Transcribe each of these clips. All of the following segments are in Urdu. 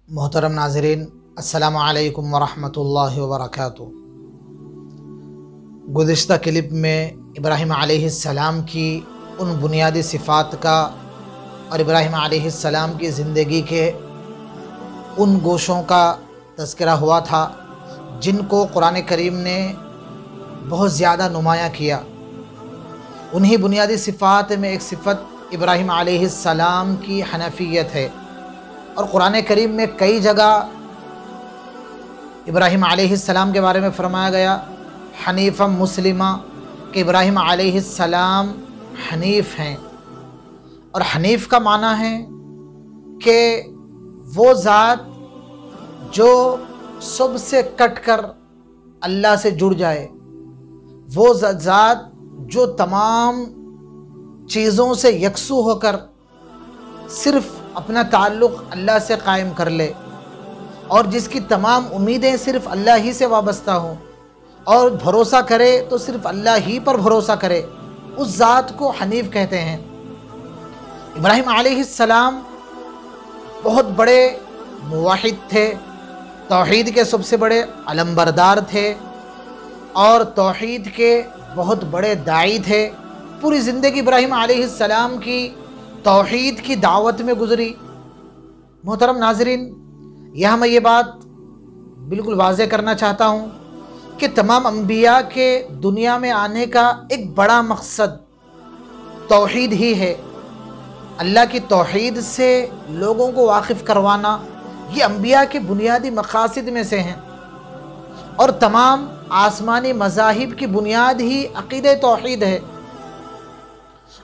محترم ناظرین، السلام علیکم ورحمۃ اللہ وبرکاتہ۔ گزشتہ کلپ میں ابراہیم علیہ السلام کی ان بنیادی صفات کا اور ابراہیم علیہ السلام کی زندگی کے ان گوشوں کا تذکرہ ہوا تھا جن کو قرآن کریم نے بہت زیادہ نمایاں کیا۔ انہی بنیادی صفات میں ایک صفت ابراہیم علیہ السلام کی حنفیت ہے، اور قرآن کریم میں کئی جگہ ابراہیم علیہ السلام کے بارے میں فرمایا گیا حنیفا مسلمہ، کہ ابراہیم علیہ السلام حنیف ہیں۔ اور حنیف کا معنی ہے کہ وہ ذات جو سب سے کٹ کر اللہ سے جڑ جائے، وہ ذات جو تمام چیزوں سے یکسو ہو کر صرف اپنا تعلق اللہ سے قائم کر لے، اور جس کی تمام امیدیں صرف اللہ ہی سے وابستہ ہوں، اور بھروسہ کرے تو صرف اللہ ہی پر بھروسہ کرے، اس ذات کو حنیف کہتے ہیں۔ ابراہیم علیہ السلام بہت بڑے موحد تھے، توحید کے سب سے بڑے علمبردار تھے، اور توحید کے بہت بڑے داعی تھے۔ پوری زندگی ابراہیم علیہ السلام کی توحید کی دعوت میں گزری۔ محترم ناظرین، یہاں میں یہ بات بالکل واضح کرنا چاہتا ہوں کہ تمام انبیاء کے دنیا میں آنے کا ایک بڑا مقصد توحید ہی ہے۔ اللہ کی توحید سے لوگوں کو واقف کروانا یہ انبیاء کے بنیادی مقاصد میں سے ہیں، اور تمام آسمانی مذاہب کی بنیاد ہی عقیدہ توحید ہے،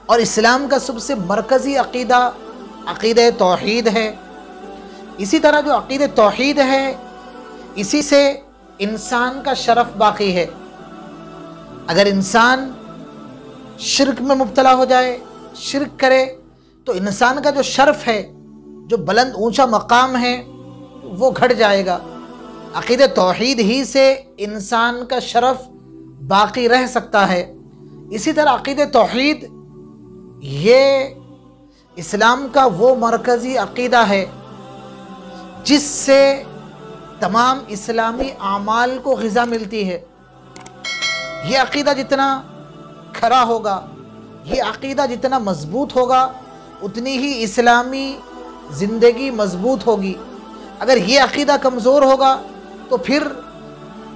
اور اسلام کا سب سے مرکزی عقیدہ توحید ہے۔ اسی طرح جو عقیدہ توحید ہے، اسی سے انسان کا شرف باقی ہے۔ اگر انسان شرک میں مبتلا ہو جائے، شرک کرے، تو انسان کا جو شرف ہے، جو بلند اونچا مقام ہے، وہ گھٹ جائے گا۔ عقیدہ توحید ہی سے انسان کا شرف باقی رہ سکتا ہے۔ اسی طرح عقیدہ توحید یہ اسلام کا وہ مرکزی عقیدہ ہے جس سے تمام اسلامی اعمال کو غذا ملتی ہے۔ یہ عقیدہ جتنا کھرا ہوگا، یہ عقیدہ جتنا مضبوط ہوگا، اتنی ہی اسلامی زندگی مضبوط ہوگی۔ اگر یہ عقیدہ کمزور ہوگا تو پھر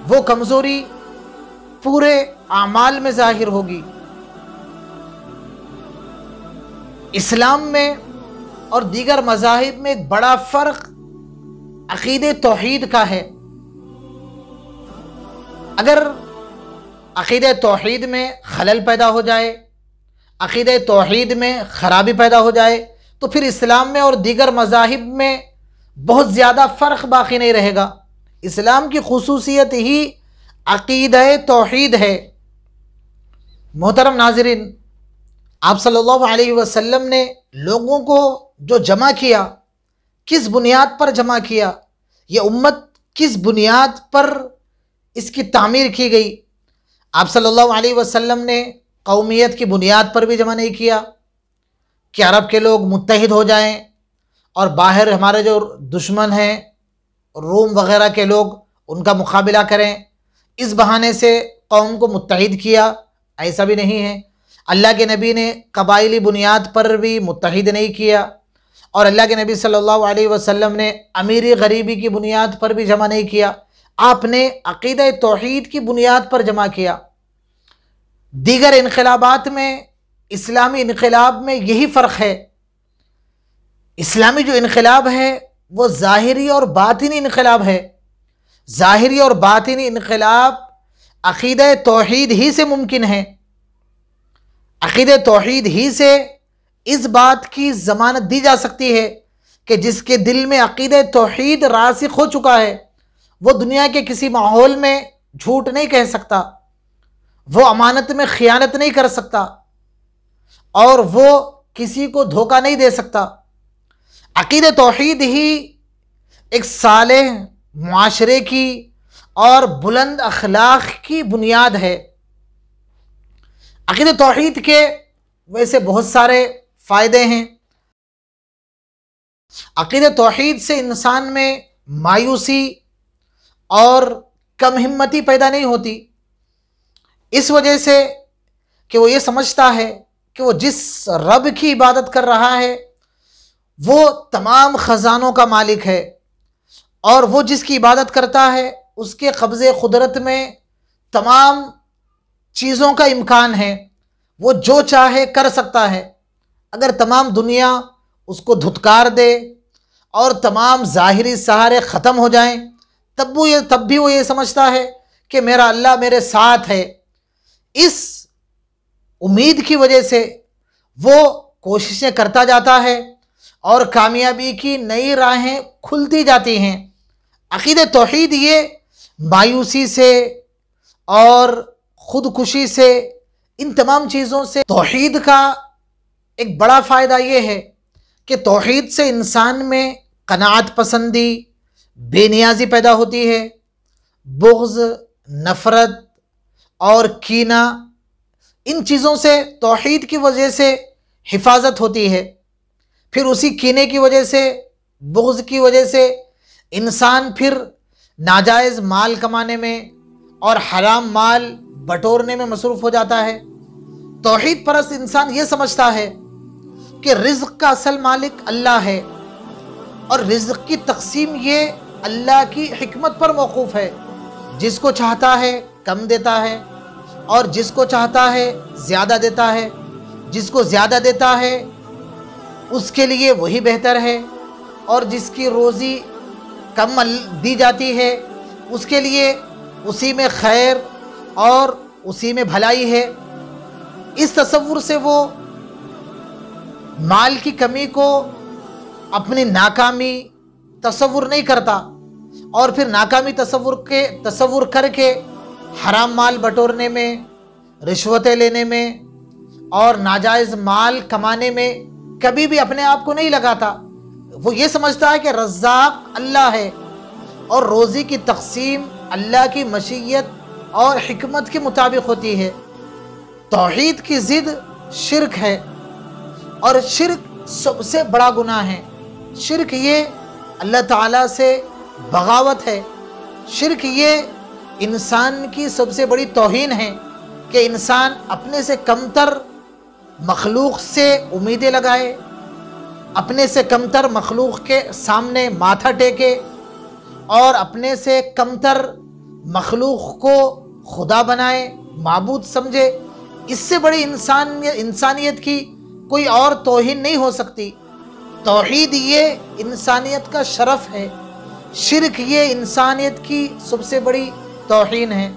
وہ کمزوری پورے اعمال میں ظاہر ہوگی۔ اسلام میں اور دیگر مذاہب میں ایک بڑا فرق عقیدہ توحید کا ہے۔ اگر عقیدہ توحید میں خلل پیدا ہو جائے، عقیدہ توحید میں خرابی پیدا ہو جائے، تو پھر اسلام میں اور دیگر مذاہب میں بہت زیادہ فرق باقی نہیں رہے گا۔ اسلام کی خصوصیت ہی عقیدہ توحید ہے۔ محترم ناظرین، آپ صلی اللہ علیہ وسلم نے لوگوں کو جو جمع کیا، کس بنیاد پر جمع کیا؟ یہ امت کس بنیاد پر اس کی تعمیر کی گئی؟ آپ صلی اللہ علیہ وسلم نے قومیت کی بنیاد پر بھی جمع نہیں کیا کہ عرب کے لوگ متحد ہو جائیں اور باہر ہمارے جو دشمن ہیں روم وغیرہ کے لوگ ان کا مقابلہ کریں، اس بہانے سے قوم کو متحد کیا۔ ایسا بھی نہیں ہے۔ اللہ کے نبی نے قبائلی بنیاد پر بھی متحد نہیں کیا، اور اللہ کے نبی صلی اللہ علیہ وسلم نے امیری غریبی کی بنیاد پر بھی جمع نہیں کیا۔ آپ نے عقیدہ توحید کی بنیاد پر جمع کیا۔ دیگر انقلابات میں، اسلامی انقلاب میں یہی فرق ہے۔ اسلامی جو انقلاب ہے وہ ظاہری اور باطنی انقلاب ہے۔ ظاہری اور باطنی انقلاب عقیدہ توحید ہی سے ممکن ہے۔ عقیدہ توحید ہی سے اس بات کی ضمانت دی جا سکتی ہے کہ جس کے دل میں عقیدہ توحید راسخ ہو چکا ہے، وہ دنیا کے کسی ماحول میں جھوٹ نہیں کہہ سکتا، وہ امانت میں خیانت نہیں کر سکتا، اور وہ کسی کو دھوکہ نہیں دے سکتا۔ عقیدہ توحید ہی ایک صالح معاشرے کی اور بلند اخلاق کی بنیاد ہے۔ عقیدہ توحید کے ویسے بہت سارے فائدے ہیں۔ عقیدہ توحید سے انسان میں مایوسی اور کم ہمتی پیدا نہیں ہوتی، اس وجہ سے کہ وہ یہ سمجھتا ہے کہ وہ جس رب کی عبادت کر رہا ہے وہ تمام خزانوں کا مالک ہے، اور وہ جس کی عبادت کرتا ہے اس کے قبضے قدرت میں تمام چیزوں کا امکان ہے، وہ جو چاہے کر سکتا ہے۔ اگر تمام دنیا اس کو دھتکار دے اور تمام ظاہری سہارے ختم ہو جائیں تب بھی وہ یہ سمجھتا ہے کہ میرا اللہ میرے ساتھ ہے۔ اس امید کی وجہ سے وہ کوششیں کرتا جاتا ہے اور کامیابی کی نئی راہیں کھلتی جاتی ہیں۔ عقیدہ توحید یہ مایوسی سے اور خودکشی سے، ان تمام چیزوں سے، توحید کا ایک بڑا فائدہ یہ ہے کہ توحید سے انسان میں قناعت پسندی، بے نیازی پیدا ہوتی ہے، بغض، نفرت اور کینہ، ان چیزوں سے توحید کی وجہ سے حفاظت ہوتی ہے۔ پھر اسی کینے کی وجہ سے، بغض کی وجہ سے انسان پھر ناجائز مال کمانے میں اور حرام مال بٹورنے میں مصروف ہو جاتا ہے۔ توحید پرست انسان یہ سمجھتا ہے کہ رزق کا اصل مالک اللہ ہے، اور رزق کی تقسیم یہ اللہ کی حکمت پر موقوف ہے، جس کو چاہتا ہے کم دیتا ہے اور جس کو چاہتا ہے زیادہ دیتا ہے، جس کو زیادہ دیتا ہے اس کے لیے وہی بہتر ہے، اور جس کی روزی کم دی جاتی ہے اس کے لیے اسی میں خیر اور اسی میں بھلائی ہے۔ اس تصور سے وہ مال کی کمی کو اپنی ناکامی تصور نہیں کرتا، اور پھر ناکامی تصور کر کے حرام مال بٹورنے میں، رشوتیں لینے میں اور ناجائز مال کمانے میں کبھی بھی اپنے آپ کو نہیں لگاتا۔ وہ یہ سمجھتا ہے کہ رزاق اللہ ہے اور روزی کی تقسیم اللہ کی مشیت اور حکمت کے مطابق ہوتی ہے۔ توحید کی ضد شرک ہے، اور شرک سب سے بڑا گناہ ہے۔ شرک یہ اللہ تعالیٰ سے بغاوت ہے، شرک یہ انسان کی سب سے بڑی توہین ہے کہ انسان اپنے سے کمتر مخلوق سے امیدیں لگائے، اپنے سے کمتر مخلوق کے سامنے ماتھا ٹیکے، اور اپنے سے کمتر مخلوق کو خدا بنائے، معبود سمجھے۔ اس سے بڑی انسانیت کی کوئی اور توہین نہیں ہو سکتی۔ توحید یہ انسانیت کا شرف ہے، شرک یہ انسانیت کی سب سے بڑی توہین ہے۔